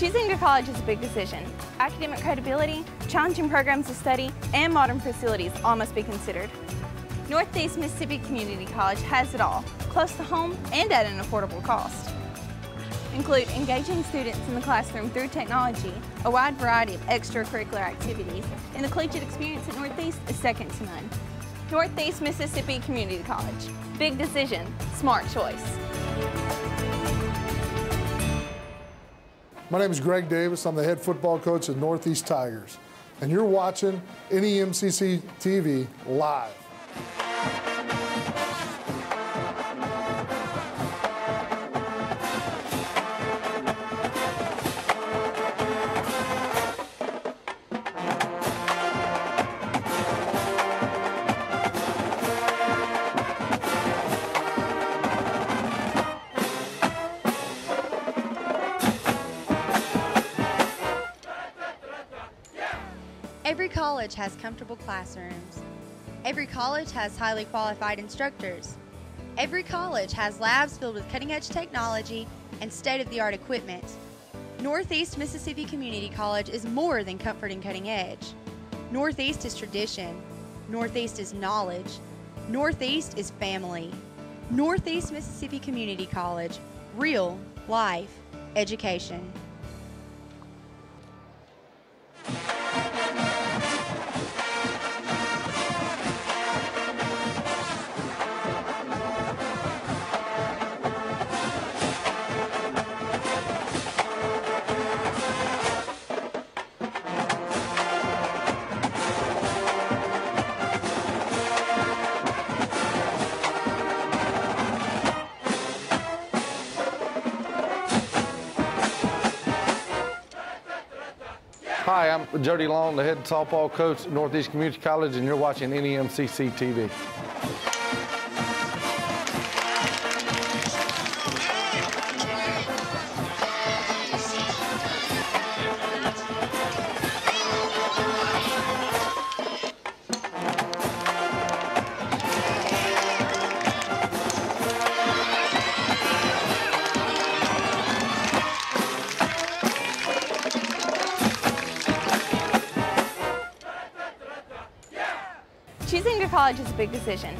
Choosing a college is a big decision. Academic credibility, challenging programs of study, and modern facilities all must be considered. Northeast Mississippi Community College has it all, close to home and at an affordable cost. Include engaging students in the classroom through technology, a wide variety of extracurricular activities, and the collegiate experience at Northeast is second to none. Northeast Mississippi Community College. Big decision, smart choice. My name is Greg Davis. I'm the head football coach at Northeast Tigers, and you're watching NEMCC TV live. Every college has comfortable classrooms. Every college has highly qualified instructors. Every college has labs filled with cutting-edge technology and state-of-the-art equipment. Northeast Mississippi Community College is more than comfort and cutting edge. Northeast is tradition. Northeast is knowledge. Northeast is family. Northeast Mississippi Community College. Real life education. Hi, I'm Jody Long, the head softball coach at Northeast Community College, and you're watching NEMCC TV. Choosing a college is a big decision.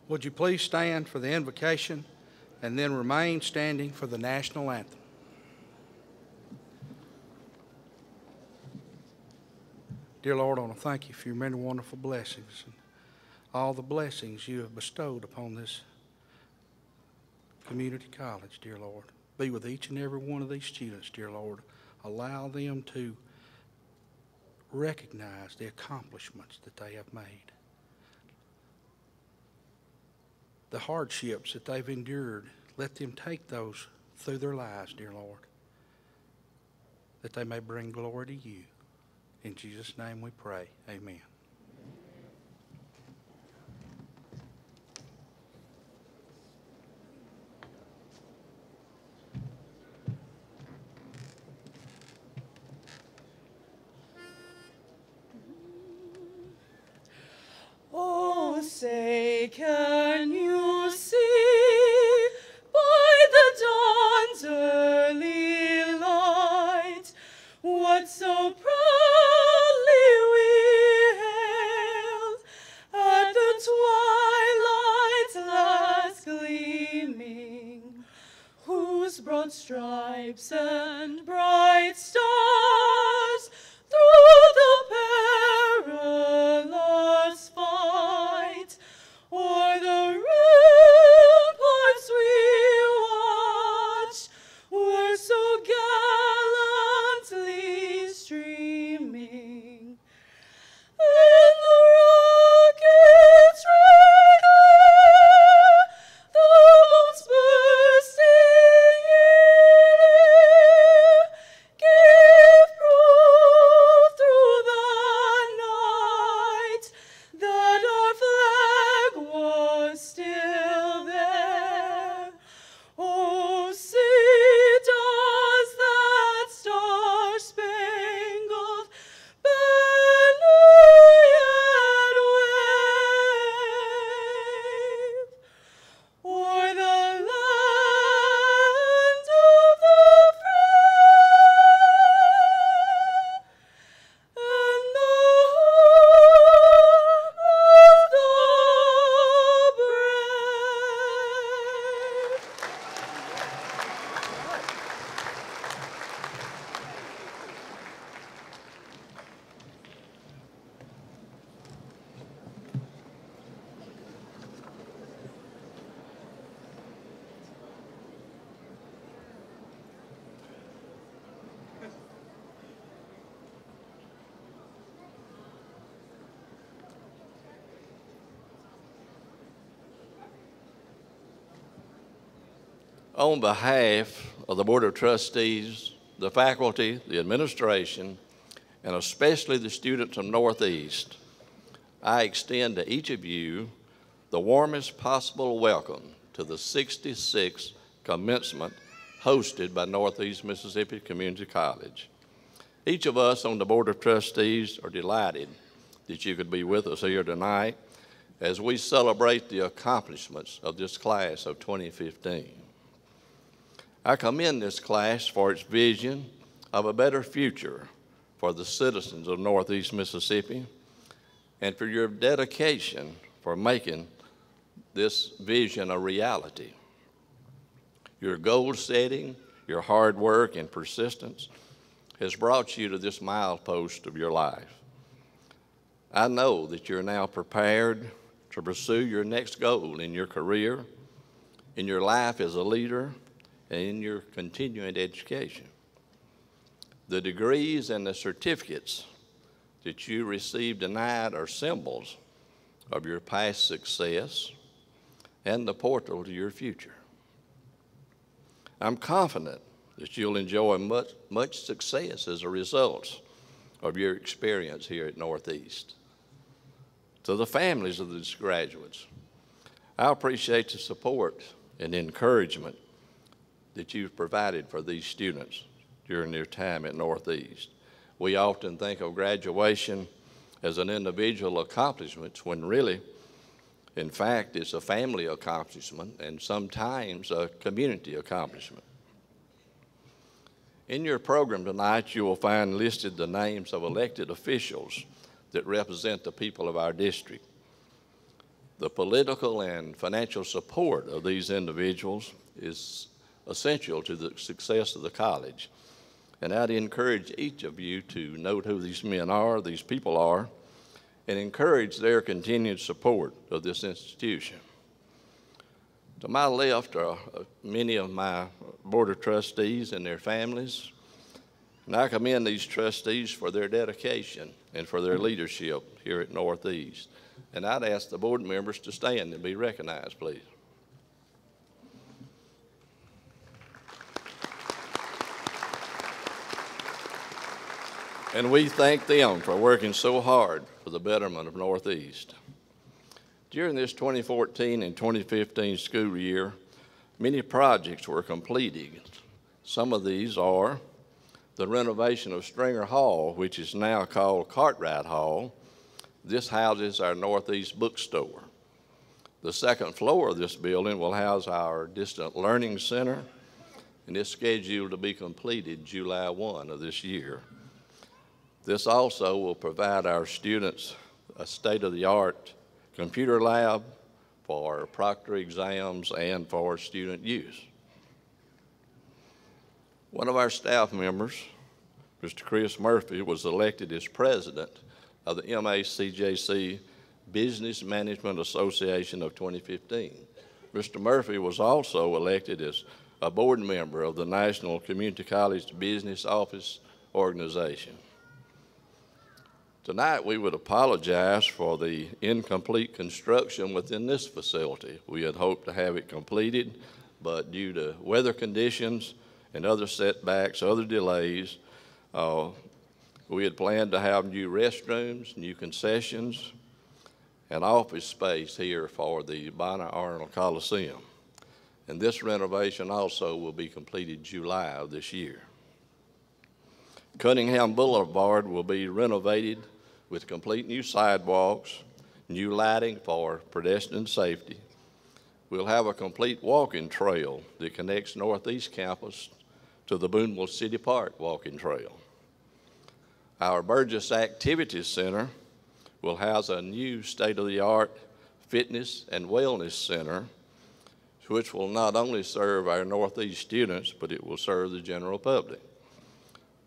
Would you please stand for the invocation and then remain standing for the national anthem? Dear Lord, I want to thank you for your many wonderful blessings and all the blessings you have bestowed upon this community college, dear Lord. Be with each and every one of these students, dear Lord. Allow them to recognize the accomplishments that they have made, the hardships that they've endured. Let them take those through their lives, dear Lord, that they may bring glory to you. In Jesus' name we pray. Amen. Oh, say, can you see by the dawn's early light what so proudly we hailed at the twilight's last gleaming, whose broad stripes and bright stars through the perilous fight o'er the ramparts we watched were so gallantly streaming, and the rockets regular, the bombs bursting in air, gave proof through the night that our flag was still there. Oh, see, does that star-spangled banner yet wave o'er the land of the free and the home of the On behalf of the Board of Trustees, the faculty, the administration, and especially the students of Northeast, I extend to each of you the warmest possible welcome to the 66th commencement hosted by Northeast Mississippi Community College. Each of us on the Board of Trustees are delighted that you could be with us here tonight as we celebrate the accomplishments of this class of 2015. I commend this class for its vision of a better future for the citizens of Northeast Mississippi and for your dedication for making this vision a reality. Your goal setting, your hard work and persistence has brought you to this milepost of your life. I know that you're now prepared to pursue your next goal in your career, in your life as a leader, and in your continuing education. The degrees and the certificates that you receive tonight are symbols of your past success and the portal to your future. I'm confident that you'll enjoy much success as a result of your experience here at Northeast. To the families of these graduates, I appreciate the support and encouragement that you've provided for these students during their time at Northeast. We often think of graduation as an individual accomplishment when really, in fact, it's a family accomplishment and sometimes a community accomplishment. In your program tonight, you will find listed the names of elected officials that represent the people of our district. The political and financial support of these individuals is essential to the success of the college. And I'd encourage each of you to note who these men are, these people are, and encourage their continued support of this institution. To my left are many of my Board of Trustees and their families, and I commend these trustees for their dedication and for their leadership here at Northeast. And I'd ask the board members to stand and be recognized, please. And we thank them for working so hard for the betterment of Northeast. During this 2014 and 2015 school year, many projects were completed. Some of these are the renovation of Stringer Hall, which is now called Cartwright Hall. This houses our Northeast bookstore. The second floor of this building will house our Distant Learning Center, and it's scheduled to be completed July 1 of this year. This also will provide our students a state-of-the-art computer lab for proctor exams and for student use. One of our staff members, Mr. Chris Murphy, was elected as president of the NEMCC Business Management Association of 2015. Mr. Murphy was also elected as a board member of the National Community College Business Office Organization. Tonight, we would apologize for the incomplete construction within this facility. We had hoped to have it completed, but due to weather conditions and other setbacks, other delays, we had planned to have new restrooms, new concessions, and office space here for the Bonner Arnold Coliseum. And this renovation also will be completed July of this year. Cunningham Boulevard will be renovated with complete new sidewalks, new lighting for pedestrian safety. We'll have a complete walking trail that connects Northeast Campus to the Boonville City Park walking trail. Our Burgess Activity Center will house a new state-of-the-art fitness and wellness center, which will not only serve our Northeast students, but it will serve the general public.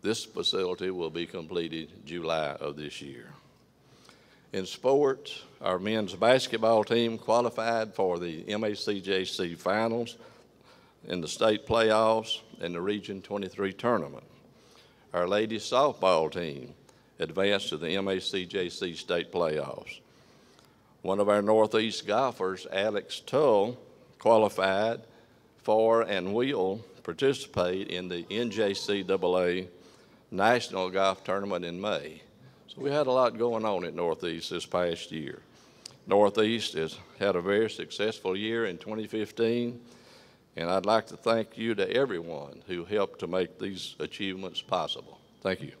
This facility will be completed July of this year. In sports, our men's basketball team qualified for the MACJC finals in the state playoffs and the Region 23 tournament. Our ladies softball team advanced to the MACJC state playoffs. One of our Northeast golfers, Alex Tull, qualified for and will participate in the NJCAA National Golf Tournament in May. So we had a lot going on at Northeast this past year. Northeast has had a very successful year in 2015, and I'd like to thank you to everyone who helped to make these achievements possible. Thank you.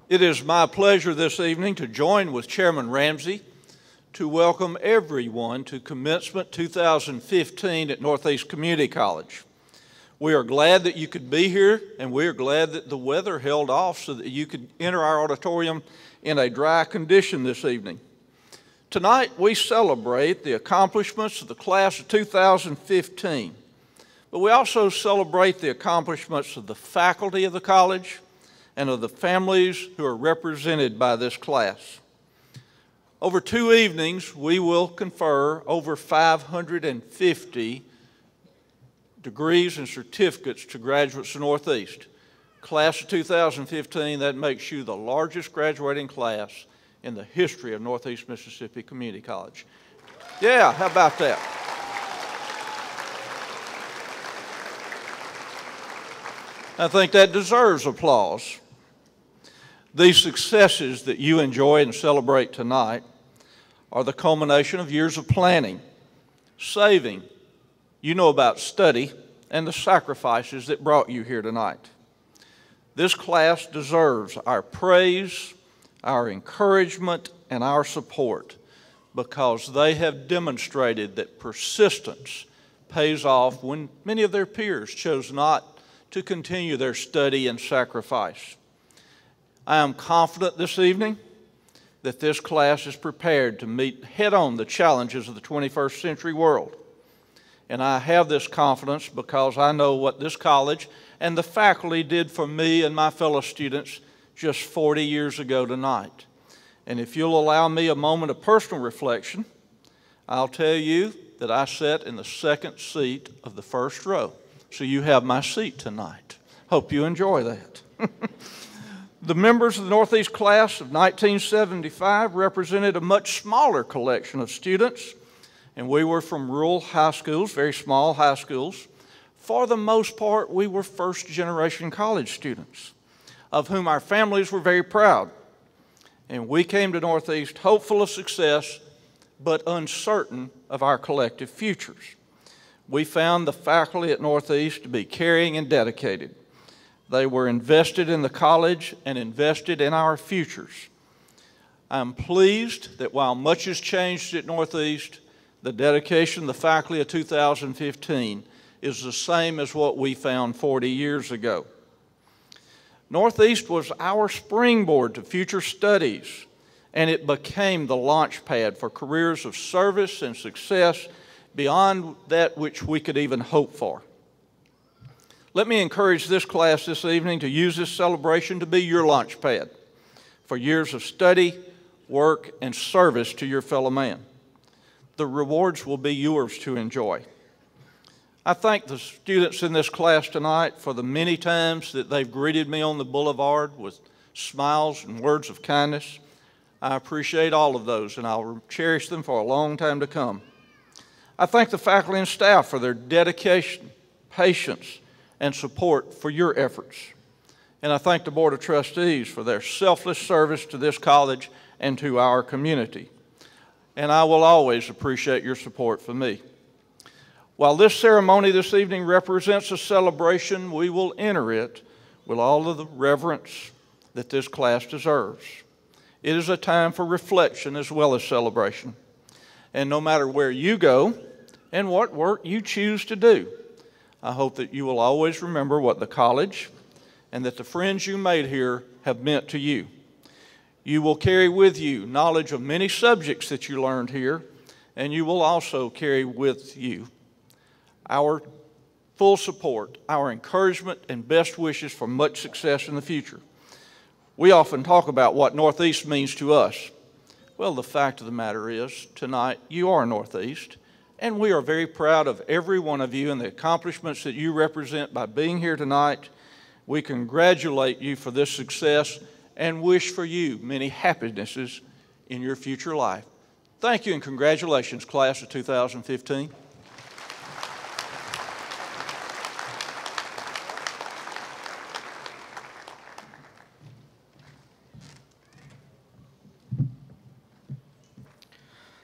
It is my pleasure this evening to join with Chairman Ramsey to welcome everyone to Commencement 2015 at Northeast Community College. We are glad that you could be here, and we are glad that the weather held off so that you could enter our auditorium in a dry condition this evening. Tonight, we celebrate the accomplishments of the class of 2015, but we also celebrate the accomplishments of the faculty of the college and of the families who are represented by this class. Over 2 evenings, we will confer over 550 degrees and certificates to graduates of Northeast. Class of 2015, that makes you the largest graduating class in the history of Northeast Mississippi Community College. Yeah, how about that? I think that deserves applause. These successes that you enjoy and celebrate tonight are the culmination of years of planning, saving, you know about study, and the sacrifices that brought you here tonight. This class deserves our praise, our encouragement, and our support because they have demonstrated that persistence pays off when many of their peers chose not to continue their study and sacrifice. I am confident this evening that this class is prepared to meet head-on the challenges of the 21st century world. And I have this confidence because I know what this college and the faculty did for me and my fellow students just 40 years ago tonight. And if you'll allow me a moment of personal reflection, I'll tell you that I sat in the second seat of the first row. So you have my seat tonight. Hope you enjoy that. The members of the Northeast class of 1975 represented a much smaller collection of students, and we were from rural high schools, very small high schools. For the most part, we were first-generation college students, of whom our families were very proud. And we came to Northeast hopeful of success, but uncertain of our collective futures. We found the faculty at Northeast to be caring and dedicated. They were invested in the college and invested in our futures. I'm pleased that while much has changed at Northeast, the dedication of the faculty of 2015 is the same as what we found 40 years ago. Northeast was our springboard to future studies, and it became the launch pad for careers of service and success beyond that which we could even hope for. Let me encourage this class this evening to use this celebration to be your launch pad for years of study, work, and service to your fellow man. The rewards will be yours to enjoy. I thank the students in this class tonight for the many times that they've greeted me on the boulevard with smiles and words of kindness. I appreciate all of those, and I'll cherish them for a long time to come. I thank the faculty and staff for their dedication, patience, and support for your efforts. And I thank the Board of Trustees for their selfless service to this college and to our community. And I will always appreciate your support for me. While this ceremony this evening represents a celebration, we will enter it with all of the reverence that this class deserves. It is a time for reflection as well as celebration. And no matter where you go and what work you choose to do, I hope that you will always remember what the college and that the friends you made here have meant to you. You will carry with you knowledge of many subjects that you learned here, and you will also carry with you our full support, our encouragement, and best wishes for much success in the future. We often talk about what Northeast means to us. Well, the fact of the matter is, tonight you are Northeast, and we are very proud of every one of you and the accomplishments that you represent by being here tonight. We congratulate you for this success and wish for you many happinesses in your future life. Thank you and congratulations, class of 2015.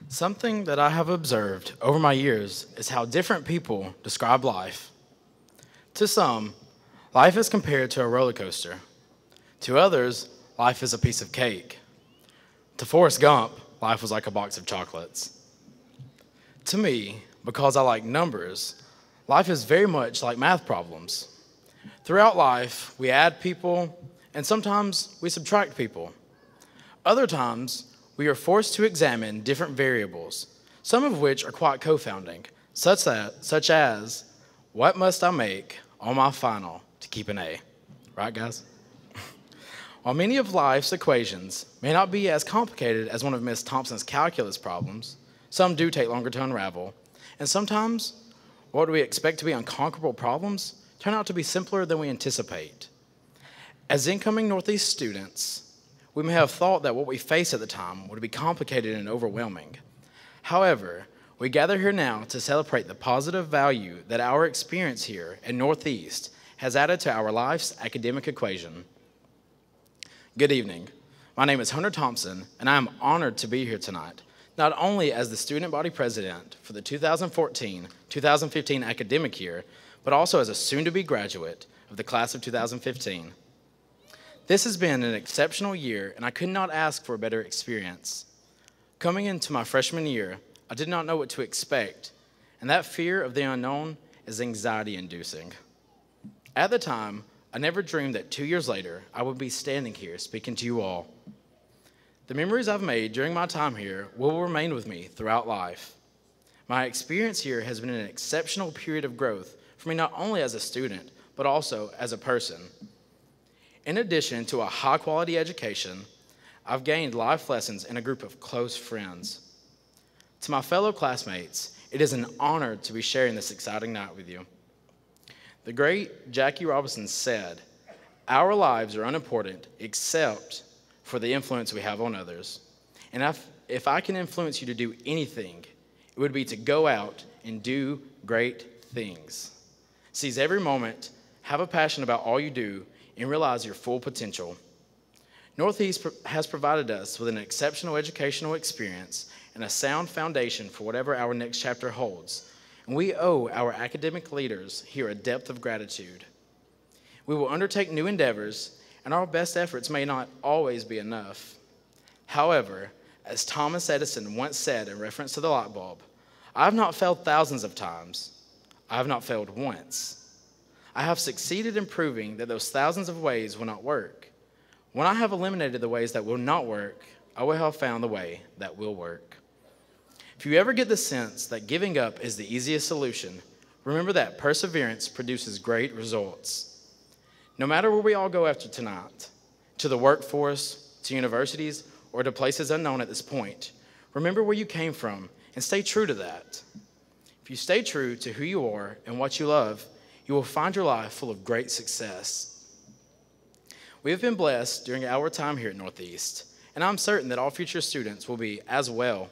Something that I have observed over my years is how different people describe life. To some, life is compared to a roller coaster. To others, life is a piece of cake. To Forrest Gump, life was like a box of chocolates. To me, because I like numbers, life is very much like math problems. Throughout life, we add people, and sometimes we subtract people. Other times, we are forced to examine different variables, some of which are quite confounding, such as, what must I make on my final to keep an A? Right, guys? While many of life's equations may not be as complicated as one of Miss Thompson's calculus problems, some do take longer to unravel, and sometimes what we expect to be unconquerable problems turn out to be simpler than we anticipate. As incoming Northeast students, we may have thought that what we faced at the time would be complicated and overwhelming. However, we gather here now to celebrate the positive value that our experience here in Northeast has added to our life's academic equation. Good evening. My name is Hunter Thompson, and I am honored to be here tonight, not only as the student body president for the 2014-2015 academic year, but also as a soon-to-be graduate of the class of 2015. This has been an exceptional year, and I could not ask for a better experience. Coming into my freshman year, I did not know what to expect, and that fear of the unknown is anxiety-inducing. At the time, I never dreamed that 2 years later, I would be standing here speaking to you all. The memories I've made during my time here will remain with me throughout life. My experience here has been an exceptional period of growth for me, not only as a student, but also as a person. In addition to a high-quality education, I've gained life lessons in a group of close friends. To my fellow classmates, it is an honor to be sharing this exciting night with you. The great Jackie Robinson said, "Our lives are unimportant except for the influence we have on others. And if I can influence you to do anything, it would be to go out and do great things. Seize every moment, have a passion about all you do, and realize your full potential." Northeast has provided us with an exceptional educational experience and a sound foundation for whatever our next chapter holds, and we owe our academic leaders here a depth of gratitude. We will undertake new endeavors, and our best efforts may not always be enough. However, as Thomas Edison once said in reference to the light bulb, "I have not failed thousands of times. I have not failed once. I have succeeded in proving that those thousands of ways will not work. When I have eliminated the ways that will not work, I will have found the way that will work." If you ever get the sense that giving up is the easiest solution, remember that perseverance produces great results. No matter where we all go after tonight, to the workforce, to universities, or to places unknown at this point, remember where you came from and stay true to that. If you stay true to who you are and what you love, you will find your life full of great success. We have been blessed during our time here at Northeast, and I'm certain that all future students will be as well.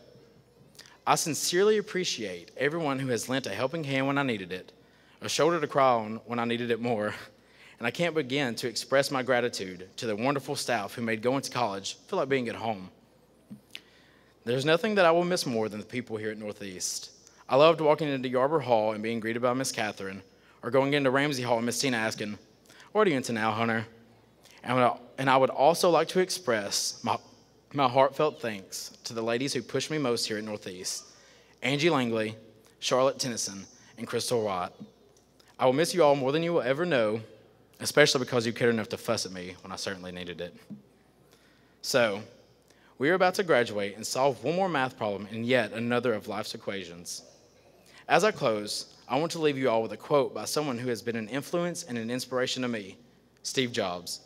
I sincerely appreciate everyone who has lent a helping hand when I needed it, a shoulder to cry on when I needed it more, and I can't begin to express my gratitude to the wonderful staff who made going to college feel like being at home. There's nothing that I will miss more than the people here at Northeast. I loved walking into Yarborough Hall and being greeted by Miss Catherine, or going into Ramsey Hall and Miss Tina asking, "What are you into now, Hunter?" And I would also like to express my heartfelt thanks to the ladies who pushed me most here at Northeast: Angie Langley, Charlotte Tennyson, and Crystal Watt. I will miss you all more than you will ever know, especially because you cared enough to fuss at me when I certainly needed it. So, we are about to graduate and solve one more math problem in yet another of life's equations. As I close, I want to leave you all with a quote by someone who has been an influence and an inspiration to me, Steve Jobs.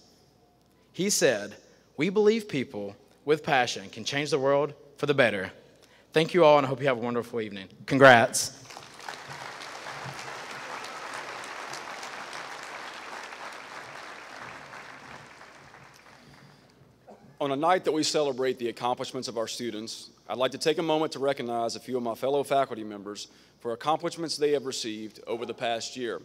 He said, "We believe people with passion can change the world for the better." Thank you all, and I hope you have a wonderful evening. Congrats. On a night that we celebrate the accomplishments of our students, I'd like to take a moment to recognize a few of my fellow faculty members for accomplishments they have received over the past year.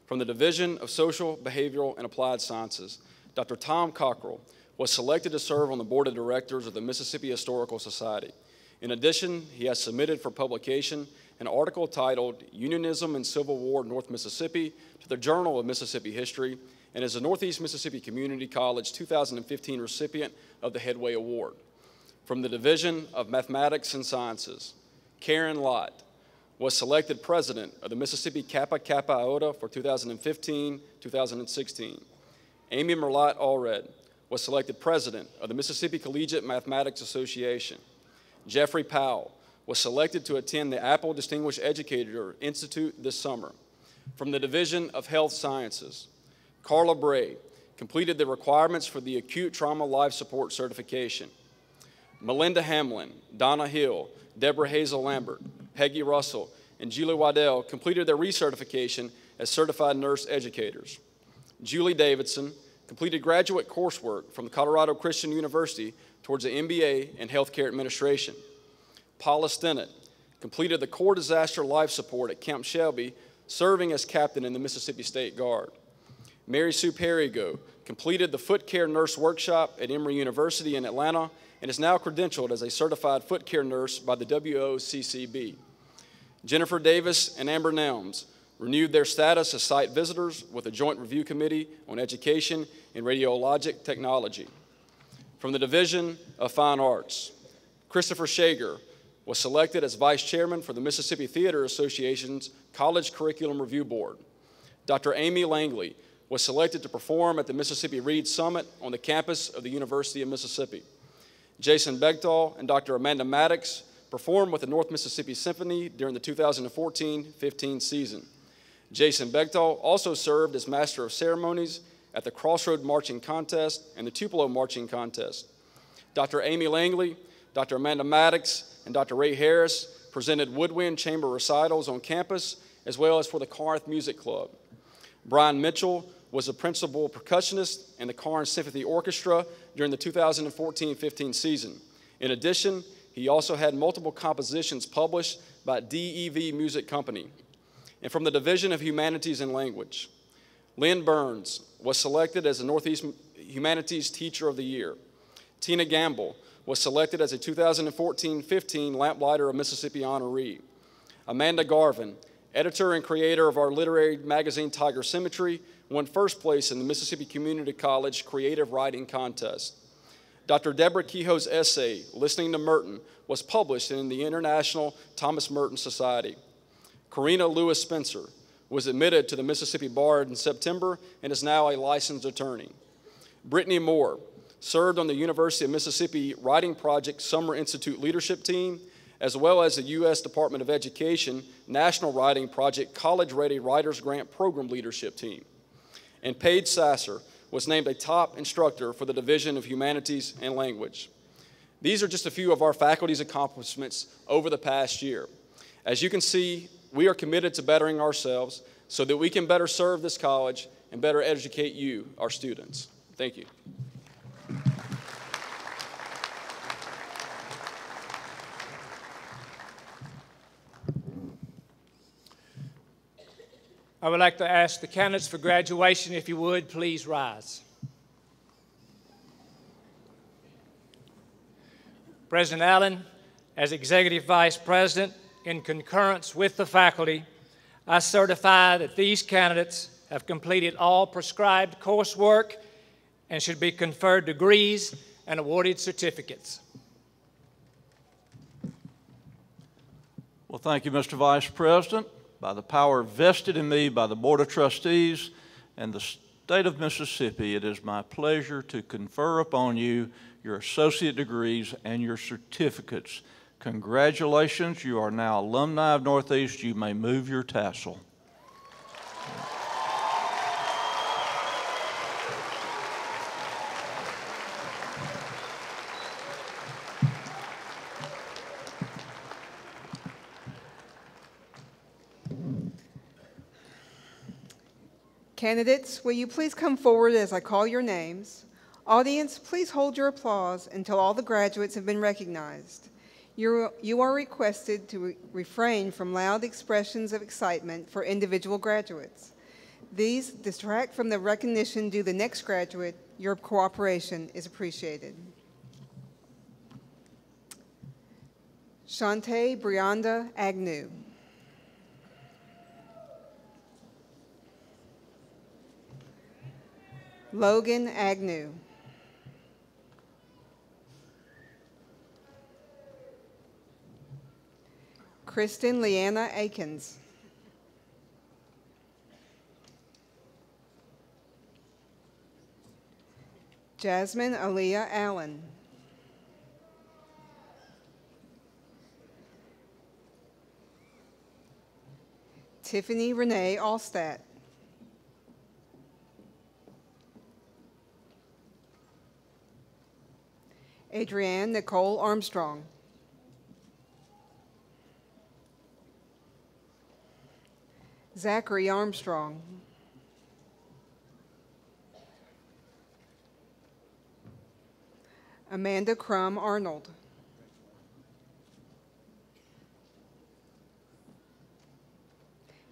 From the Division of Social, Behavioral, and Applied Sciences, Dr. Tom Cockrell was selected to serve on the Board of Directors of the Mississippi Historical Society. In addition, he has submitted for publication an article titled "Unionism and Civil War in North Mississippi" to the Journal of Mississippi History, and is a Northeast Mississippi Community College 2015 recipient of the Headway Award. From the Division of Mathematics and Sciences, Karen Lott was selected president of the Mississippi Kappa Kappa Iota for 2015-2016. Amy Merlot Allred was selected president of the Mississippi Collegiate Mathematics Association. Jeffrey Powell was selected to attend the Apple Distinguished Educator Institute this summer. From the Division of Health Sciences, Carla Bray completed the requirements for the Acute Trauma Life Support Certification. Melinda Hamlin, Donna Hill, Deborah Hazel Lambert, Peggy Russell, and Julie Waddell completed their recertification as certified nurse educators. Julie Davidson completed graduate coursework from Colorado Christian University towards an MBA in Healthcare Administration. Paula Stennett completed the Core Disaster Life Support at Camp Shelby, serving as captain in the Mississippi State Guard. Mary Sue Perrigo completed the Foot Care Nurse Workshop at Emory University in Atlanta and is now credentialed as a certified foot care nurse by the WOCCB. Jennifer Davis and Amber Nelms renewed their status as site visitors with the Joint Review Committee on Education and Radiologic Technology. From the Division of Fine Arts, Christopher Shager was selected as Vice Chairman for the Mississippi Theater Association's College Curriculum Review Board. Dr. Amy Langley was selected to perform at the Mississippi Read Summit on the campus of the University of Mississippi. Jason Begdahl and Dr. Amanda Maddox performed with the North Mississippi Symphony during the 2014-15 season. Jason Begdahl also served as Master of Ceremonies at the Crossroad Marching Contest and the Tupelo Marching Contest. Dr. Amy Langley, Dr. Amanda Maddox, and Dr. Ray Harris presented woodwind chamber recitals on campus as well as for the Corinth Music Club. Brian Mitchell was a principal percussionist in the Corinth Symphony Orchestra during the 2014-15 season. In addition, he also had multiple compositions published by DEV Music Company. And from the Division of Humanities and Language, Lynn Burns was selected as the Northeast Humanities Teacher of the Year. Tina Gamble was selected as a 2014-15 Lamplighter of Mississippi honoree. Amanda Garvin, editor and creator of our literary magazine Tiger Symmetry, won first place in the Mississippi Community College Creative Writing Contest. Dr. Deborah Kehoe's essay, Listening to Merton, was published in the International Thomas Merton Society. Karina Lewis Spencer was admitted to the Mississippi Bar in September and is now a licensed attorney. Brittany Moore served on the University of Mississippi Writing Project Summer Institute Leadership Team, as well as the U.S. Department of Education National Writing Project College Ready Writers Grant Program Leadership Team. And Paige Sasser was named a top instructor for the Division of Humanities and Language. These are just a few of our faculty's accomplishments over the past year. As you can see, we are committed to bettering ourselves so that we can better serve this college and better educate you, our students. Thank you. I would like to ask the candidates for graduation, if you would, please rise. President Allen, as Executive Vice President, in concurrence with the faculty, I certify that these candidates have completed all prescribed coursework and should be conferred degrees and awarded certificates. Well, thank you, Mr. Vice President. By the power vested in me by the Board of Trustees and the state of Mississippi, it is my pleasure to confer upon you your associate degrees and your certificates. Congratulations, you are now alumni of Northeast. You may move your tassel. Candidates, will you please come forward as I call your names? Audience, please hold your applause until all the graduates have been recognized. You are requested to refrain from loud expressions of excitement for individual graduates. These distract from the recognition due to the next graduate. Your cooperation is appreciated. Shantae Brianda Agnew. Logan Agnew. Kristen Leanna Akins. Jasmine Aaliyah Allen. Tiffany Renee Allstat. Adrienne Nicole Armstrong. Zachary Armstrong. Amanda Crum Arnold.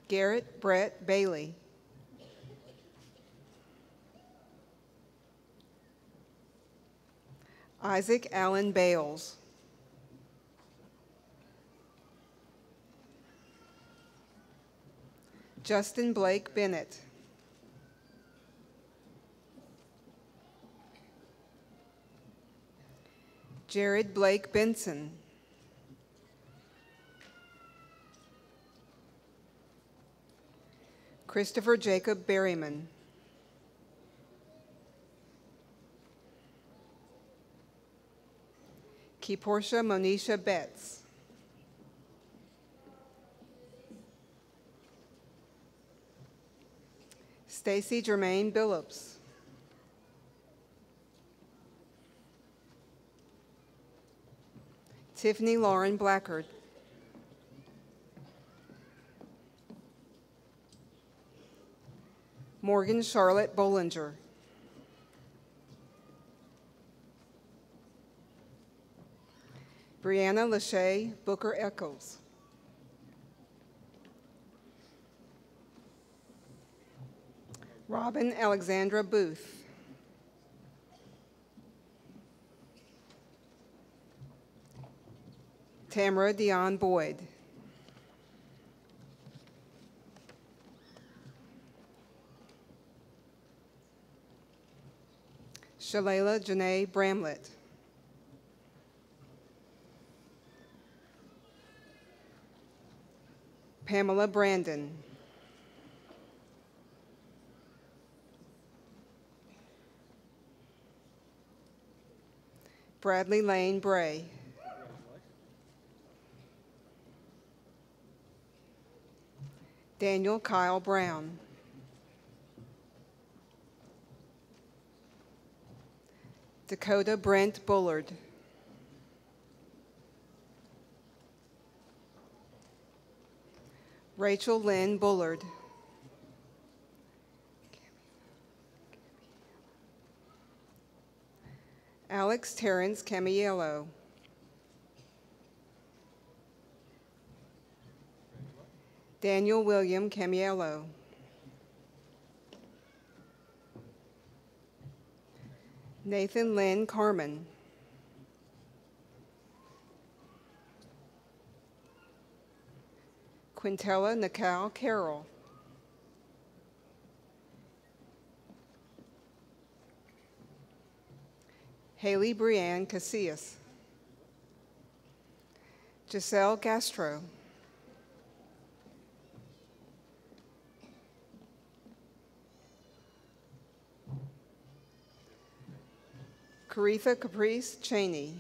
Garrett Brett Bailey. Isaac Allen Bales. Justin Blake Bennett. Jared Blake Benson. Christopher Jacob Berryman. Kiportia Monisha Betts. Stacy Jermaine Billups. Tiffany Lauren Blackard. Morgan Charlotte Bollinger. Brianna Lachey Booker Eccles. Robin Alexandra Booth. Tamara Dion Boyd. Shalala Janae Bramlett. Pamela Brandon. Bradley Lane Bray. Daniel Kyle Brown. Dakota Brent Bullard. Rachel Lynn Bullard. Alex Terrence Camiello. Daniel William Camiello. Nathan Lynn Carmen. Quintella Nicole Carroll. Haley Brianne Casillas. Giselle Castro. Caritha Caprice Cheney.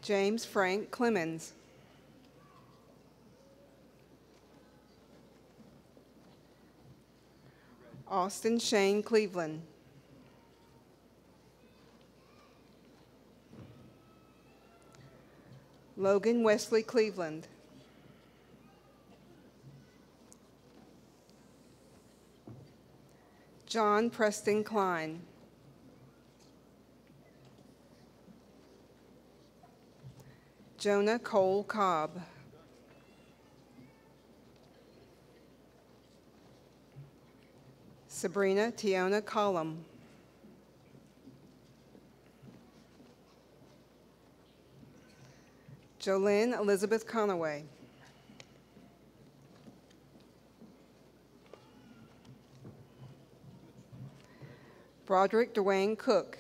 James Frank Clemens. Austin Shane Cleveland. Logan Wesley Cleveland. John Preston Klein. Jonah Cole Cobb. Sabrina Tiona Collum. Jolynn Elizabeth Conaway. Broderick Dwayne Cook.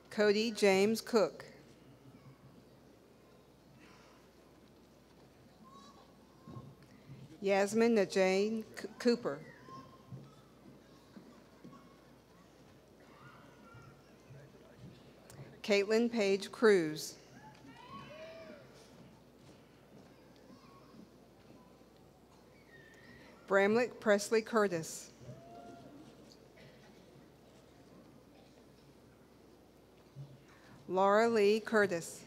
Cody James Cook. Yasmin Najane Cooper. Caitlin Page Cruz. Bramlett Presley Curtis. Laura Lee Curtis.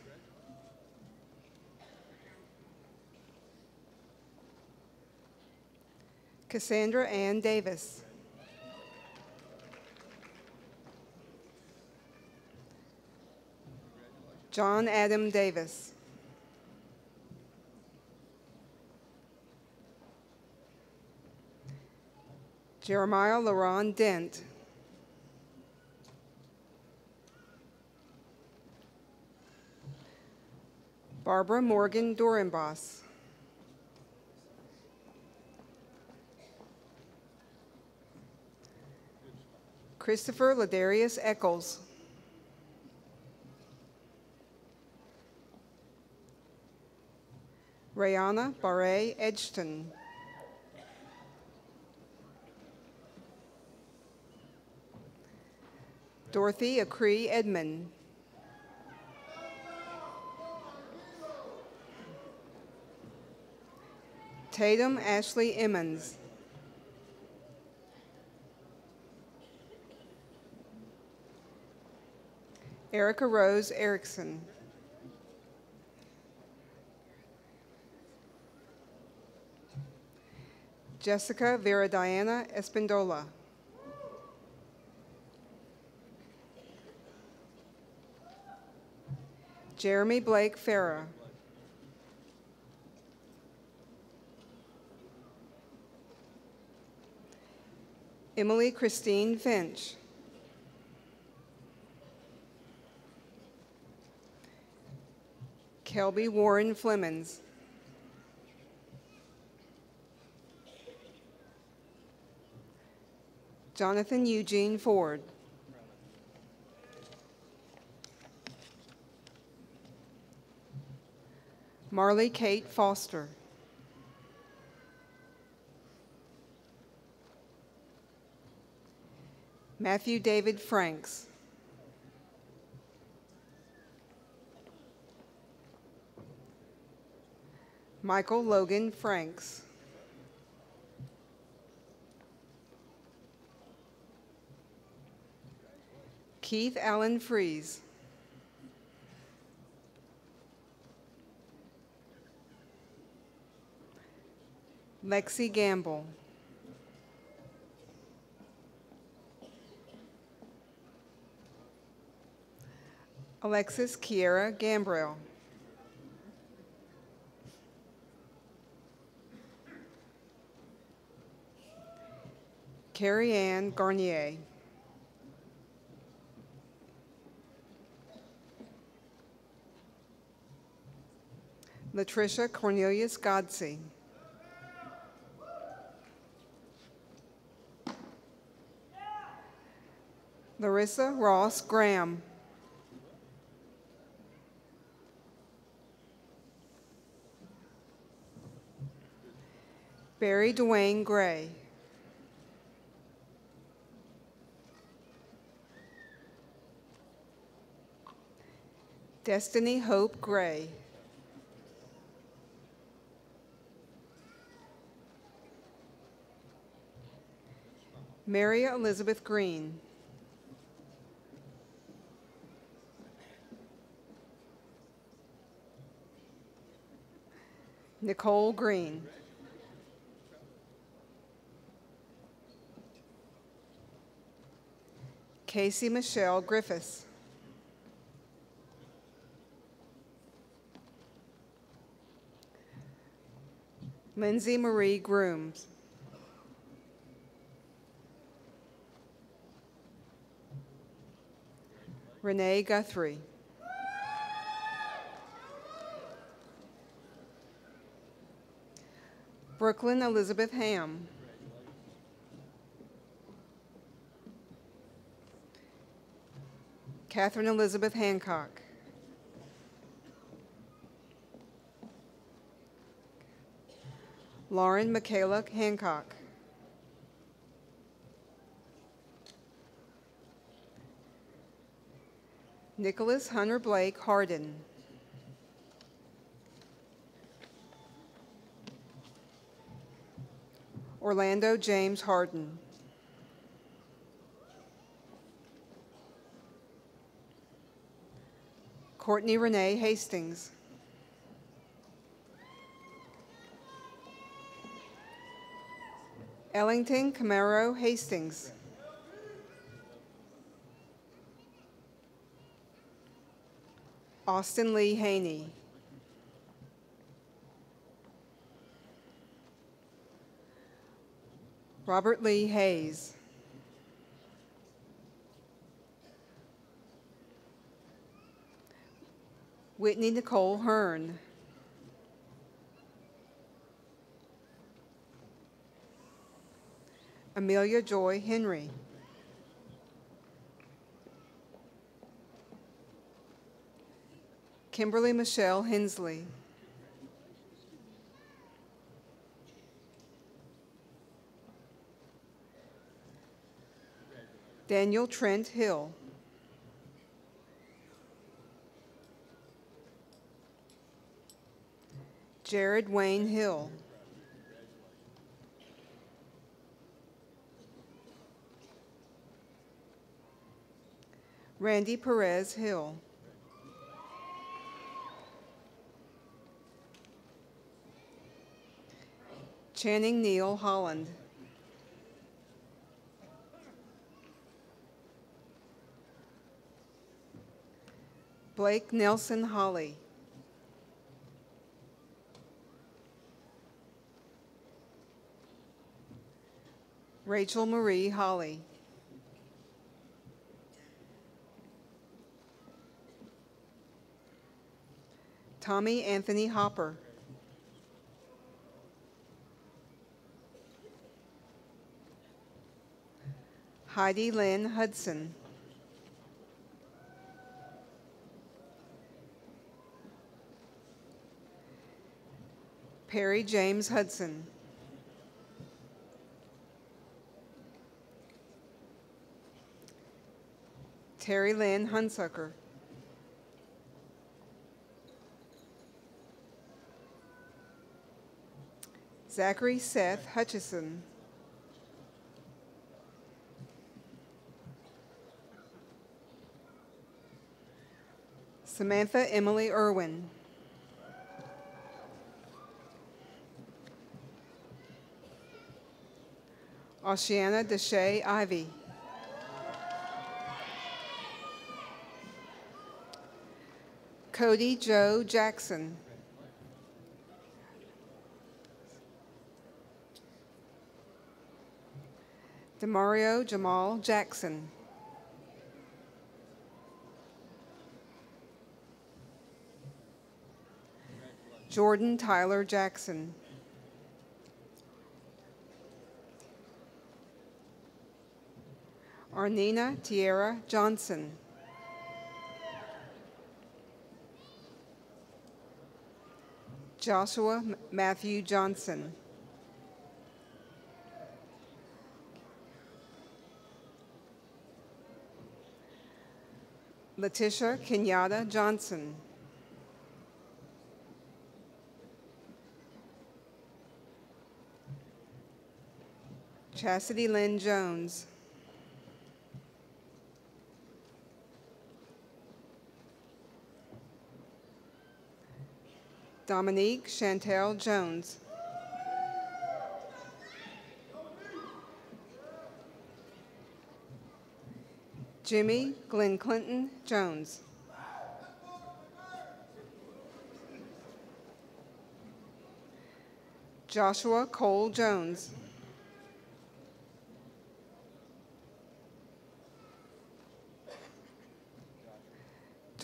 Cassandra Ann Davis. John Adam Davis. Jeremiah LaRon Dent. Barbara Morgan Dorenbos. Christopher Ladarius Eccles. Rayana Barre Edgston. Dorothy Acree Edmond. Tatum Ashley Emmons. Erica Rose Erickson. Jessica Vera Diana Espindola. Jeremy Blake Farah. Emily Christine Finch. Kelby Warren Flemings. Jonathan Eugene Ford. Marley Kate Foster. Matthew David Franks. Michael Logan Franks. Keith Allen Fries. Lexi Gamble. Alexis Kiera Gambrell. Carrie Ann Garnier. Latricia Cornelius Godsey. Larissa Ross Graham. Barry Dwayne Gray. Destiny Hope Gray. Mary Elizabeth Green. Nicole Green. Casey Michelle Griffiths. Lindsay Marie Grooms. Renee Guthrie. Brooklyn Elizabeth Ham. Catherine Elizabeth Hancock. Lauren Michaela Hancock. Nicholas Hunter Blake Hardin. Orlando James Harden. Courtney Renee Hastings. Ellington Camaro Hastings. Austin Lee Haney. Robert Lee Hayes. Whitney Nicole Hearn. Amelia Joy Henry. Kimberly Michelle Hensley. Daniel Trent Hill. Jared Wayne Hill. Randy Perez Hill. Channing Neal Holland. Blake Nelson Holly. Rachel Marie Holly. Tommy Anthony Hopper. Heidi Lynn Hudson. Perry James Hudson. Terry Lynn Hunsucker. Zachary Seth Hutchison. Samantha Emily Irwin. Oceana Deshay Ivy. Cody Joe Jackson. Demario Jamal Jackson. Jordan Tyler Jackson. Arnina Tierra Johnson. Joshua Matthew Johnson. Letitia Kenyatta Johnson. Chastity Lynn Jones. Dominique Chantel Jones. Jimmy Glenn Clinton Jones. Joshua Cole Jones.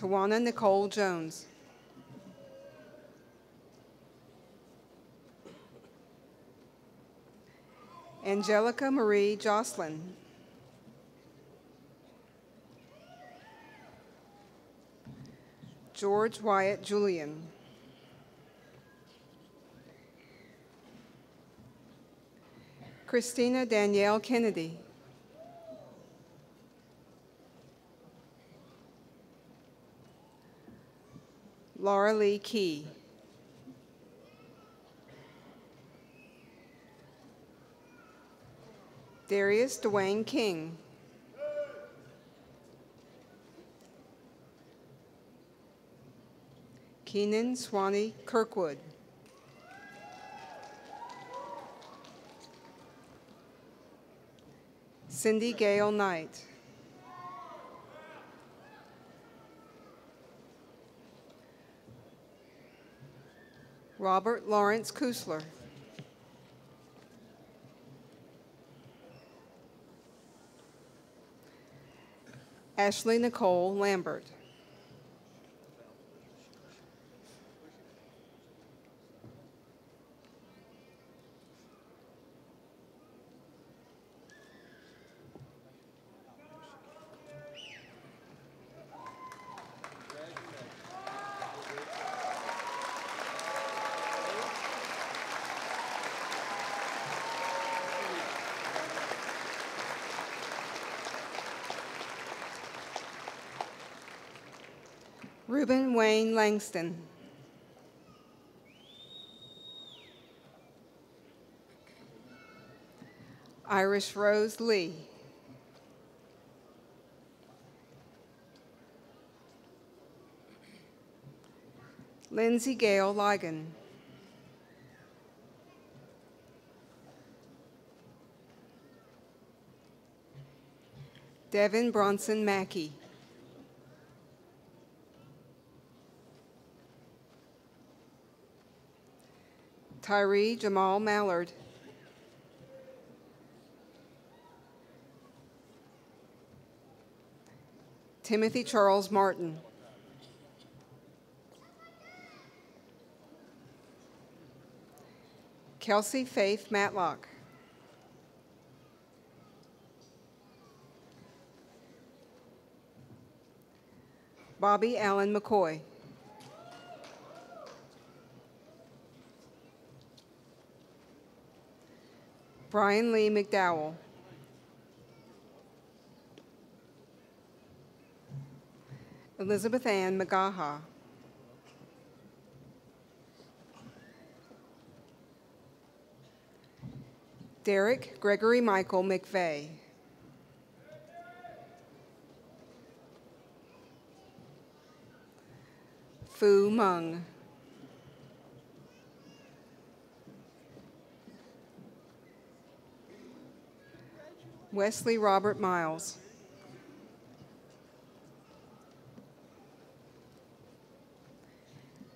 Tawana Nicole Jones. Angelica Marie Jocelyn. George Wyatt Julian. Christina Danielle Kennedy. Laura Lee Key. Darius Dwayne King. Keenan Swanee Kirkwood. Cindy Gale Knight. Robert Lawrence Kusler. Ashley Nicole Lambert. Reuben Wayne Langston. Irish Rose Lee. Lindsay Gale Ligon. Devin Bronson Mackey. Tyree Jamal Mallard. Timothy Charles Martin. Kelsey Faith Matlock. Bobby Allen McCoy. Brian Lee McDowell. Elizabeth Ann Magaha. Derek Gregory Michael McVeigh. Fu Meng. Wesley Robert Miles.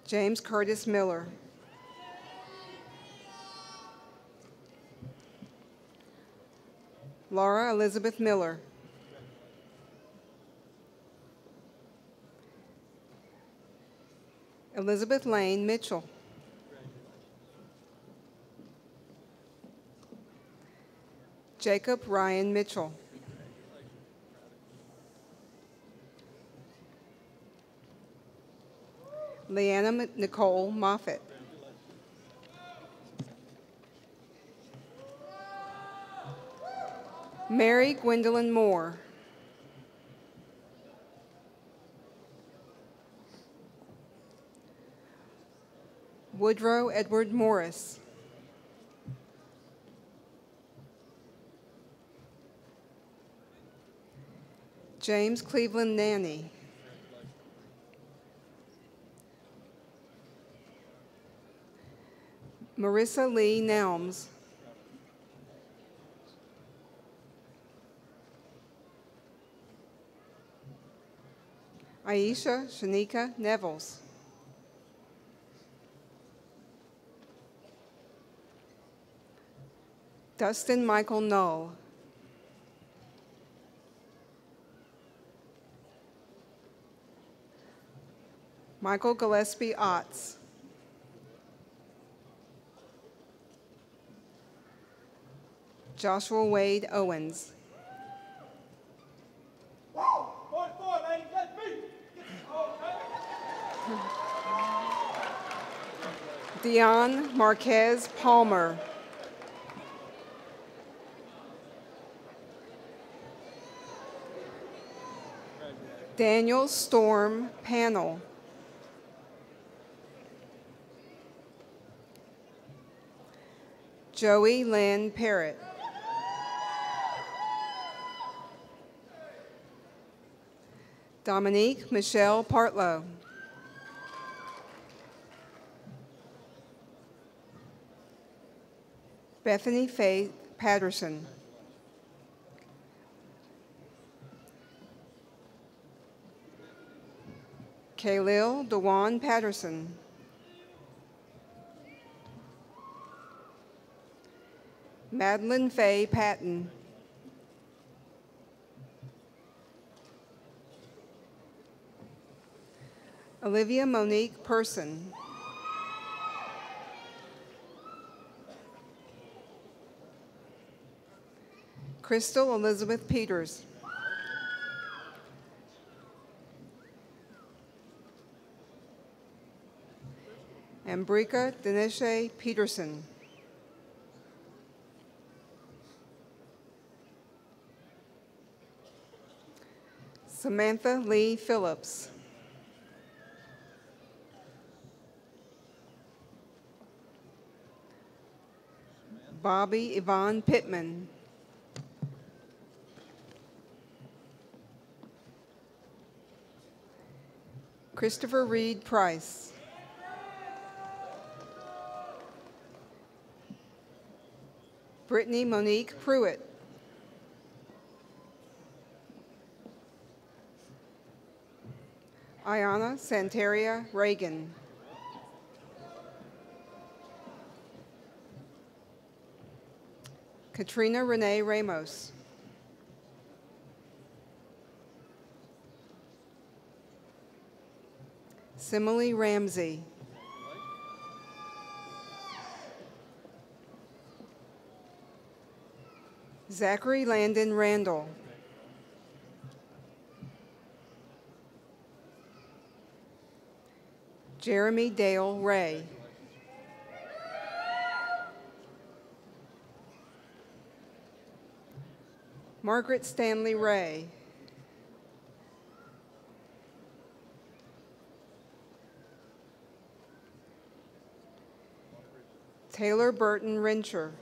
James Curtis Miller. Laura Elizabeth Miller. Elizabeth Lane Mitchell. Jacob Ryan Mitchell. Leanna Nicole Moffitt. Mary Gwendolyn Moore. Woodrow Edward Morris. James Cleveland Nanny. Marissa Lee Nelms. Aisha Shanika Nevels. Dustin Michael Null. Michael Gillespie Otts. Joshua Wade Owens. Dion Marquez Palmer. Daniel Storm Panel. Joey Lynn Parrott. Dominique Michelle Partlow. Bethany Faith Patterson. Khalil Dewan Patterson. Madeline Faye Patton. Olivia Monique Person. Crystal Elizabeth Peters. Ambrika Denisha Peterson. Samantha Lee Phillips. Bobby Yvonne Pittman. Christopher Reed Price. Brittany Monique Pruitt. Ayana Santeria Reagan. Katrina Renee Ramos. Simile Ramsey. Zachary Landon Randall. Jeremy Dale Ray. Margaret Stanley Ray. Taylor Burton Rencher.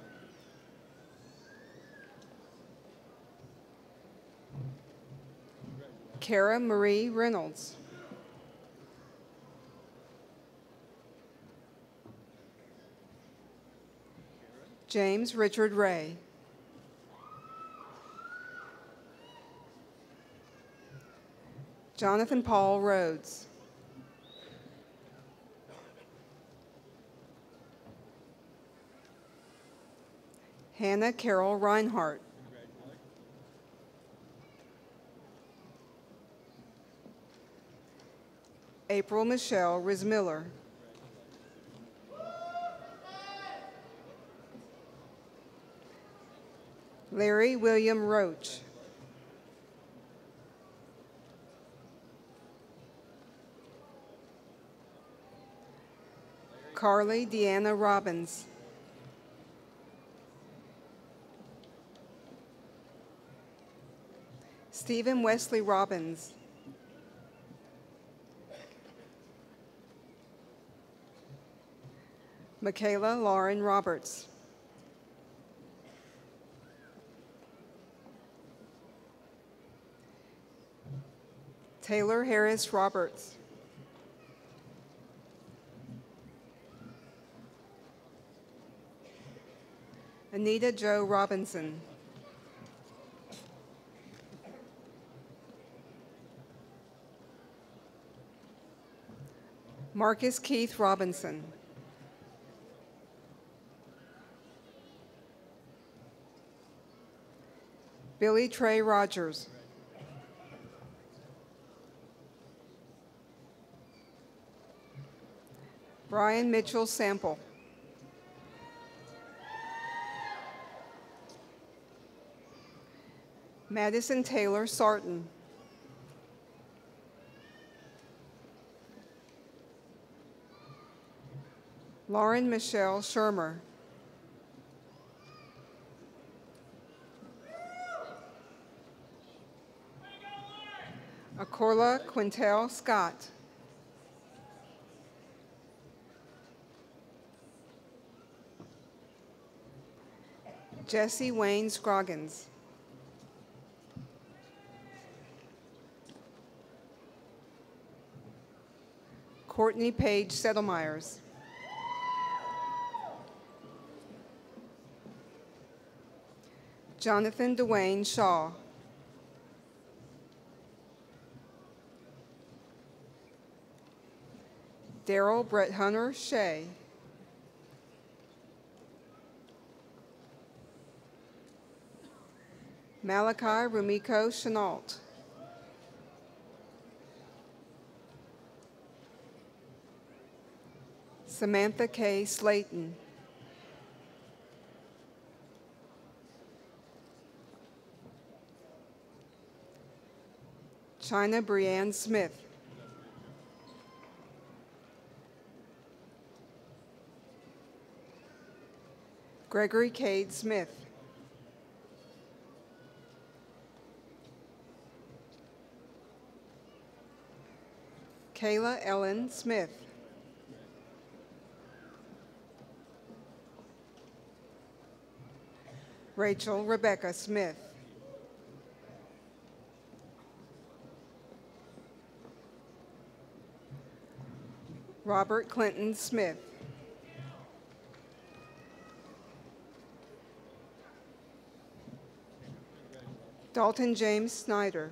Kara Marie Reynolds. James Richard Ray. Jonathan Paul Rhodes. Hannah Carol Reinhardt. April Michelle Rizmiller. Larry William Roach. Carly Deanna Robbins. Stephen Wesley Robbins. Michaela Lauren Roberts. Taylor Harris Roberts. Anita Jo Robinson. Marcus Keith Robinson. Billy Trey Rogers. Brian Mitchell Sample. Madison Taylor Sarton. Lauren Michelle Shermer. Akorla Quintel Scott. Jesse Wayne Scroggins. Courtney Page Settlemyers. Jonathan Dwayne Shaw. Daryl Brett Hunter Shea. Malachi Rumiko Chenault. Samantha K. Slayton. China Brianne Smith. Gregory Cade Smith. Kayla Ellen Smith. Rachel Rebecca Smith. Robert Clinton Smith. Dalton James Snyder.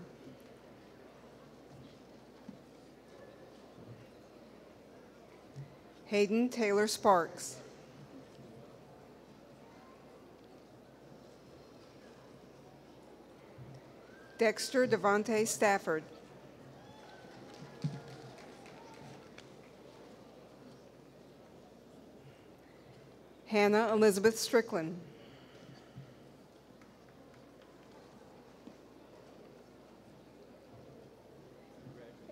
Hayden Taylor Sparks. Dexter Devontae Stafford. Hannah Elizabeth Strickland.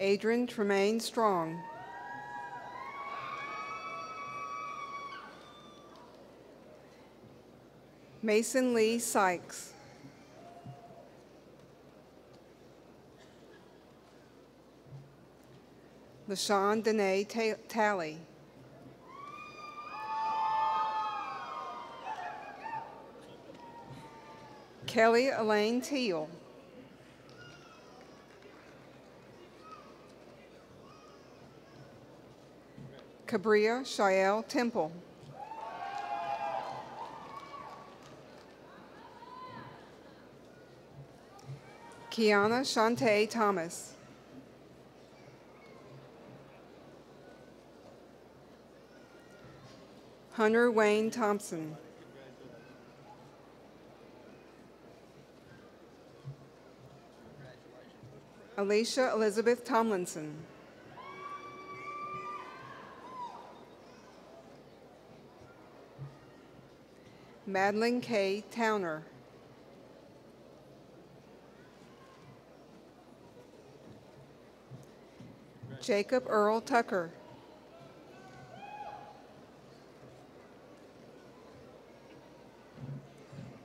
Adrian Tremaine Strong. Mason Lee Sykes. LaShawn Danae Talley. Kelly Elaine Teal. Cabria Shael Temple. Kiana Shantae Thomas. Hunter Wayne Thompson. Alicia Elizabeth Tomlinson. Madeline K. Towner. Jacob Earl Tucker.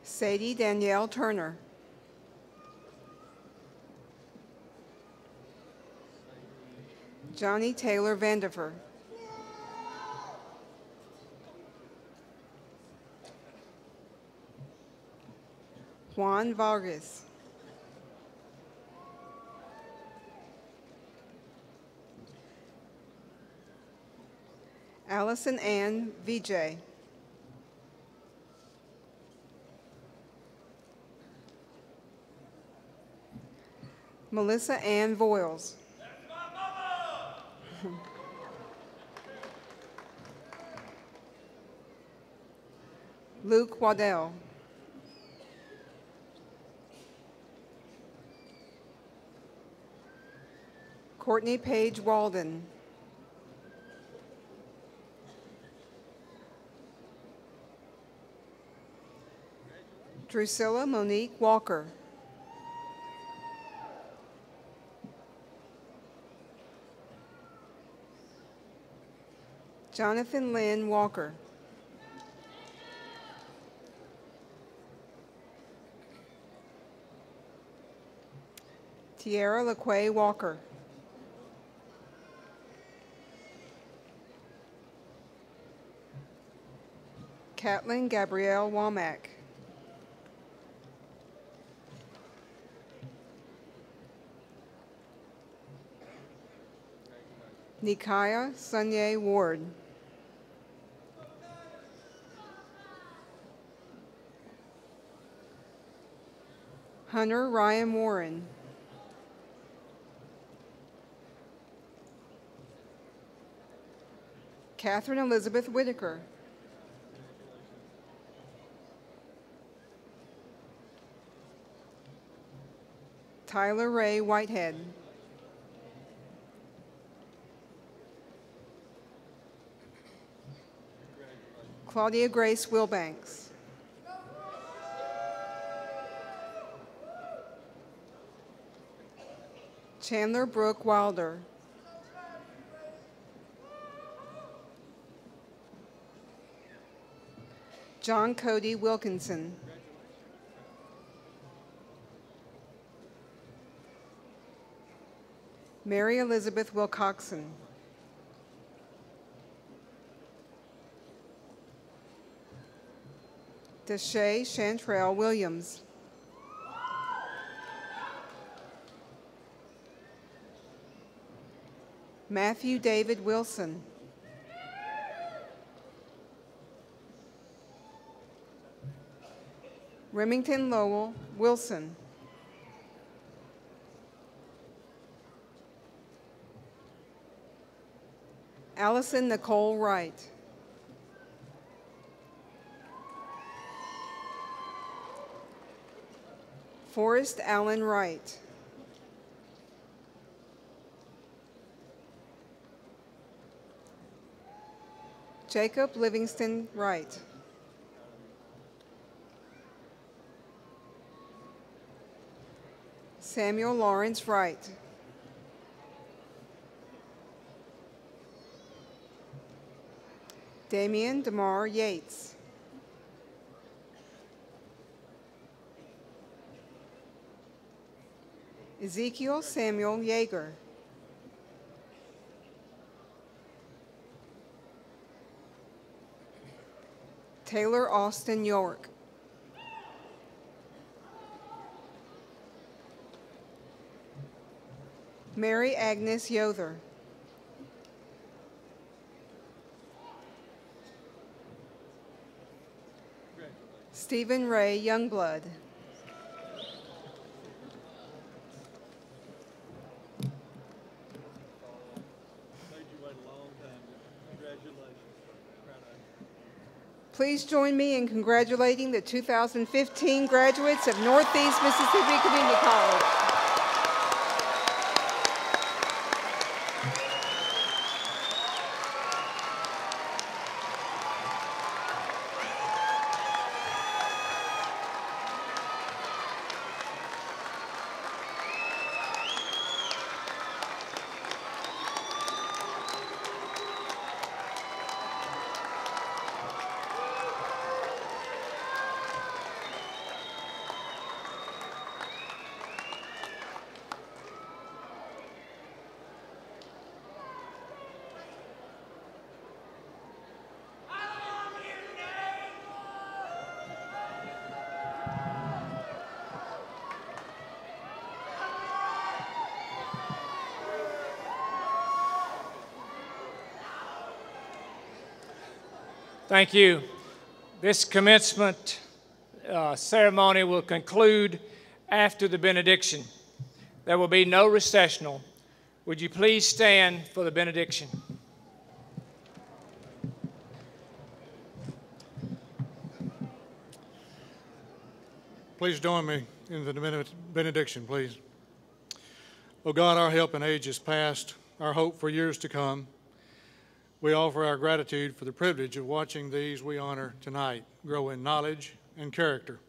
Sadie Danielle Turner. Johnny Taylor Vandiver. Juan Vargas. Allison Ann Vijay. Melissa Ann Voiles. Luke Waddell. Courtney Page Walden. Drusilla Monique Walker. Jonathan Lynn Walker. Tierra LaQuay Walker. Caitlin Gabrielle Womack. Nikaya Sunye Ward. Hunter Ryan Warren. Catherine Elizabeth Whitaker. Tyler Ray Whitehead. Claudia Grace Wilbanks. Chandler Brooke Wilder. John Cody Wilkinson. Mary Elizabeth Wilcoxon. Deshae Chantrell Williams. Matthew David Wilson. Remington Lowell Wilson. Allison Nicole Wright. Forrest Allen Wright. Jacob Livingston Wright. Samuel Lawrence Wright. Damian DeMar Yates. Ezekiel Samuel Yeager. Taylor Austin York. Mary Agnes Yother. Stephen Ray Youngblood. Please join me in congratulating the 2015 graduates of Northeast Mississippi Community College. Thank you. This commencement ceremony will conclude after the benediction. There will be no recessional. Would you please stand for the benediction? Please join me in the benediction, please. O God, our help in ages past, our hope for years to come, we offer our gratitude for the privilege of watching these we honor tonight grow in knowledge and character.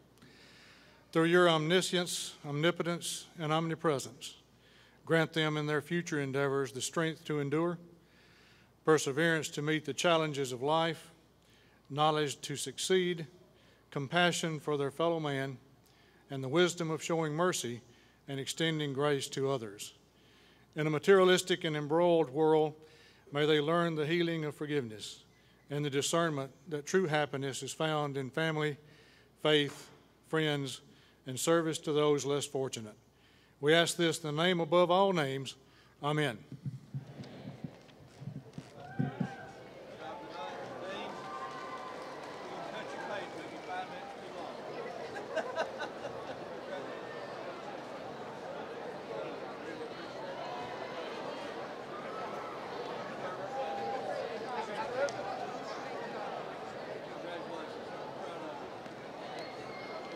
Through your omniscience, omnipotence, and omnipresence, grant them in their future endeavors the strength to endure, perseverance to meet the challenges of life, knowledge to succeed, compassion for their fellow man, and the wisdom of showing mercy and extending grace to others. In a materialistic and embroiled world, may they learn the healing of forgiveness and the discernment that true happiness is found in family, faith, friends, and service to those less fortunate. We ask this in the name above all names. Amen.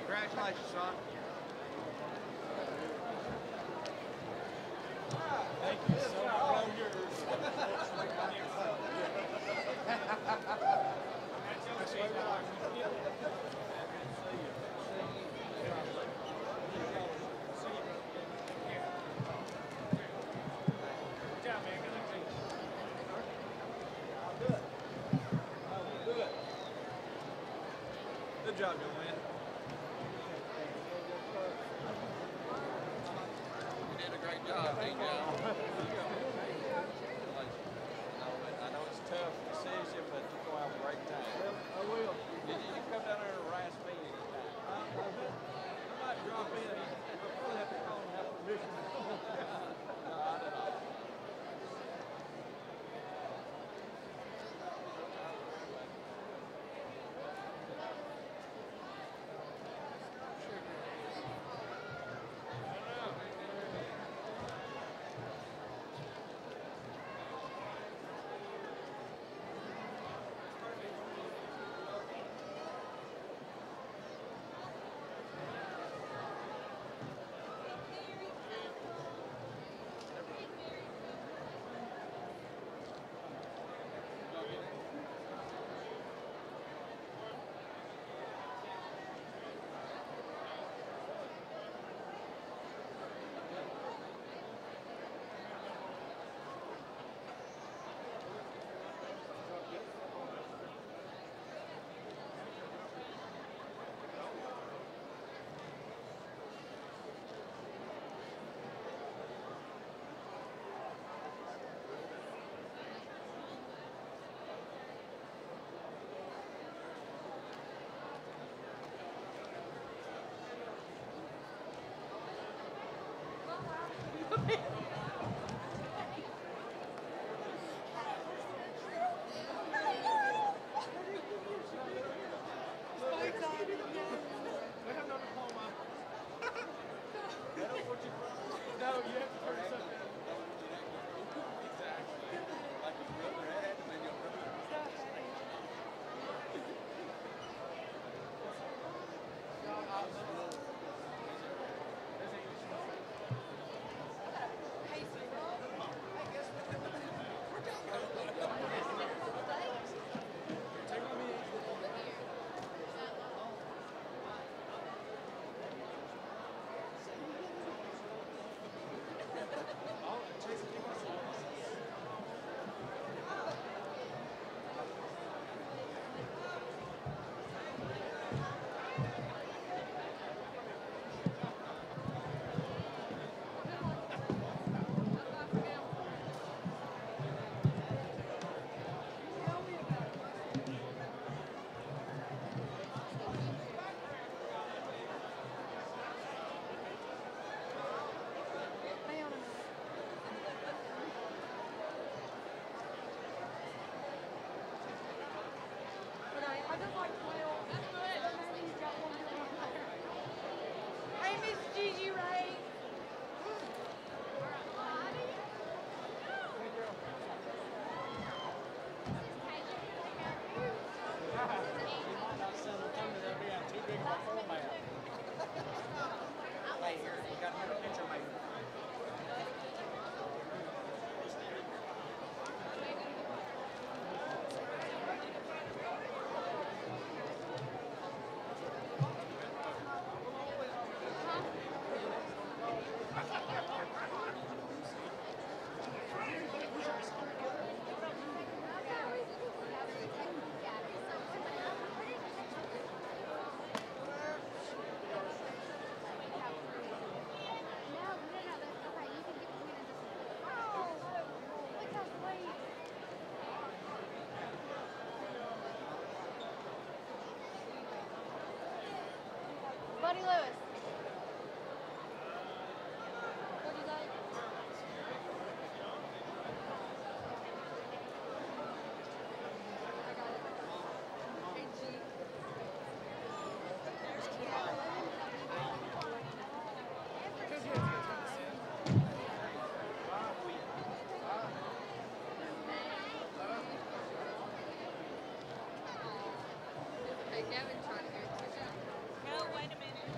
Congratulations, son. Thank you so much. Good job, young man. You did a great job. Thank you. I know it's a tough decision, but you're going to have a great time. I will. You come down there and harass me might drop in. I'll probably have to call and have permission. Buddy Lewis. What do you like? No, wait a minute.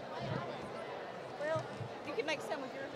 Well, you can make some with yours.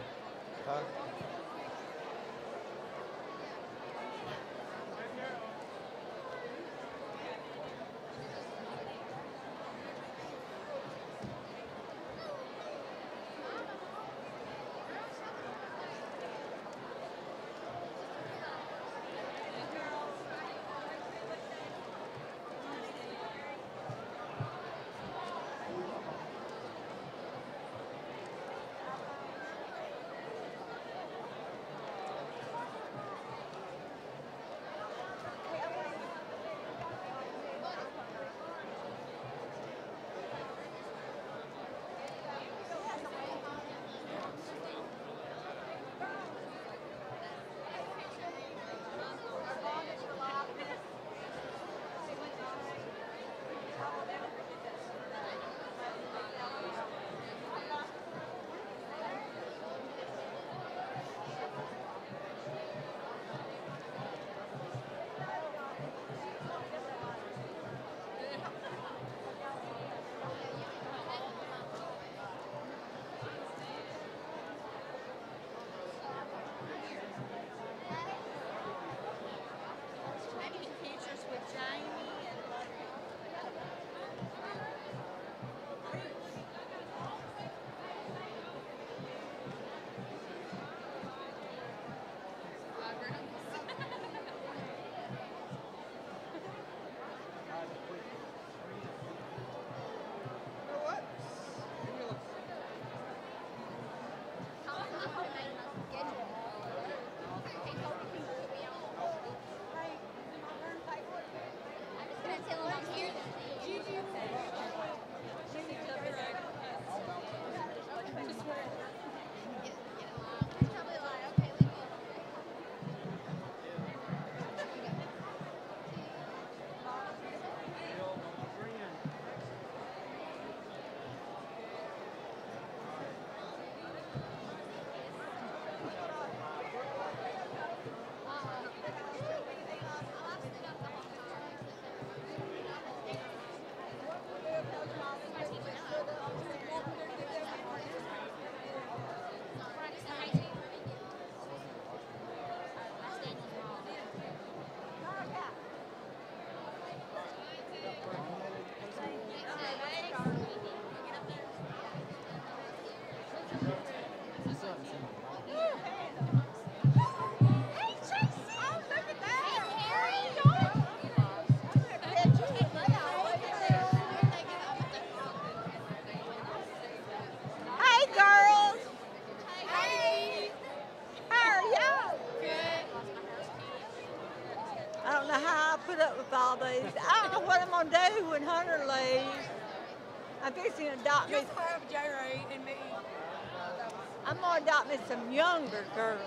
Hey, girls. Hey. How are y'all? I don't know how I put up with all these. I don't know what I'm going to do when Hunter leaves. I'm fixing to adopt me. Just have J-Ray and me. I'm going to adopt me some younger girls.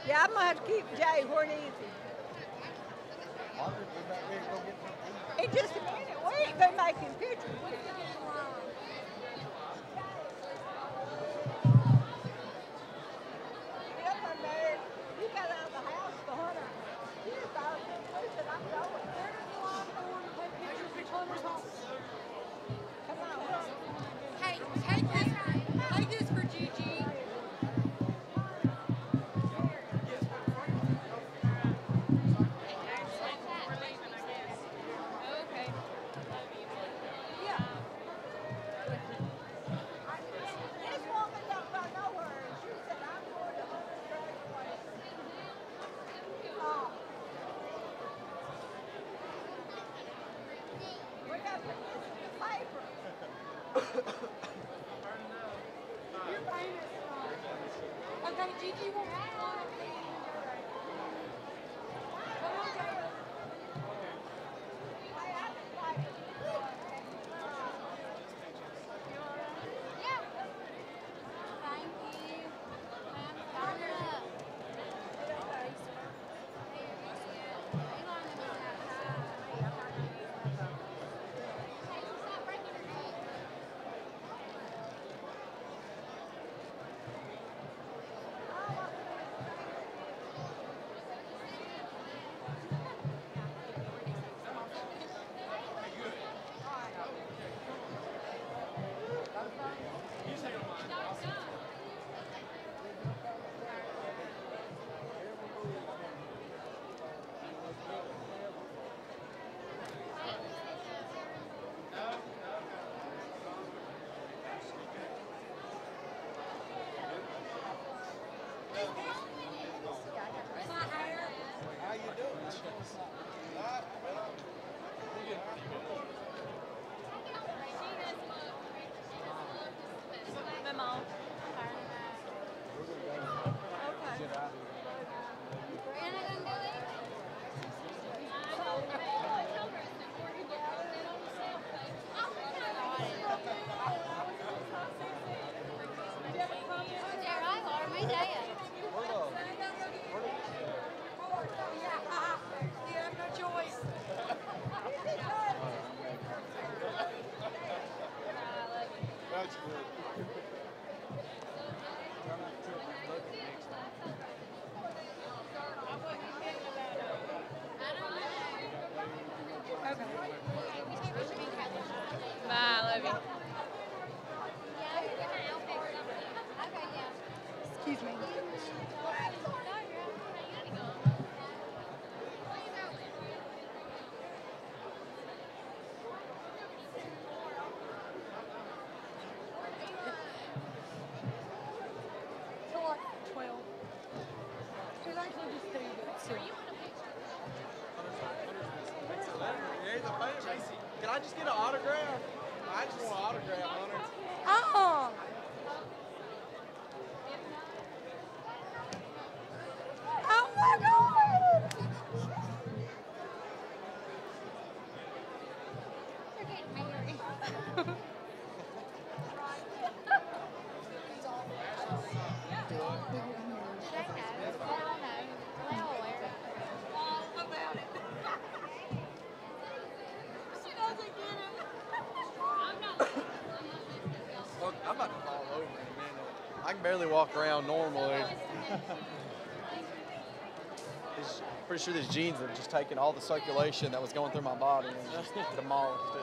Yeah, I'm going to have to keep Jay where it is. In just a minute, we ain't been making pictures. You got out of the house for Hunter. You just thought I said I'm going. Come on. Hey, take this for Gigi. This woman don't go nowhere. She said, I'm going to Hunter's graduation. Oh. We got to put this in the paper. Your pain is strong. Okay, Gigi will come on, Jay. That's good. Bye, I love you. Excuse me. Till like 12. It's actually just 2, but still. Can I just get an autograph? I just want an autograph, Hunter. Oh! Oh my God! You're getting married. Look, I'm about to fall over in a minute. I can barely walk around normally. Pretty sure these jeans have just taken all the circulation that was going through my body and just demolished it.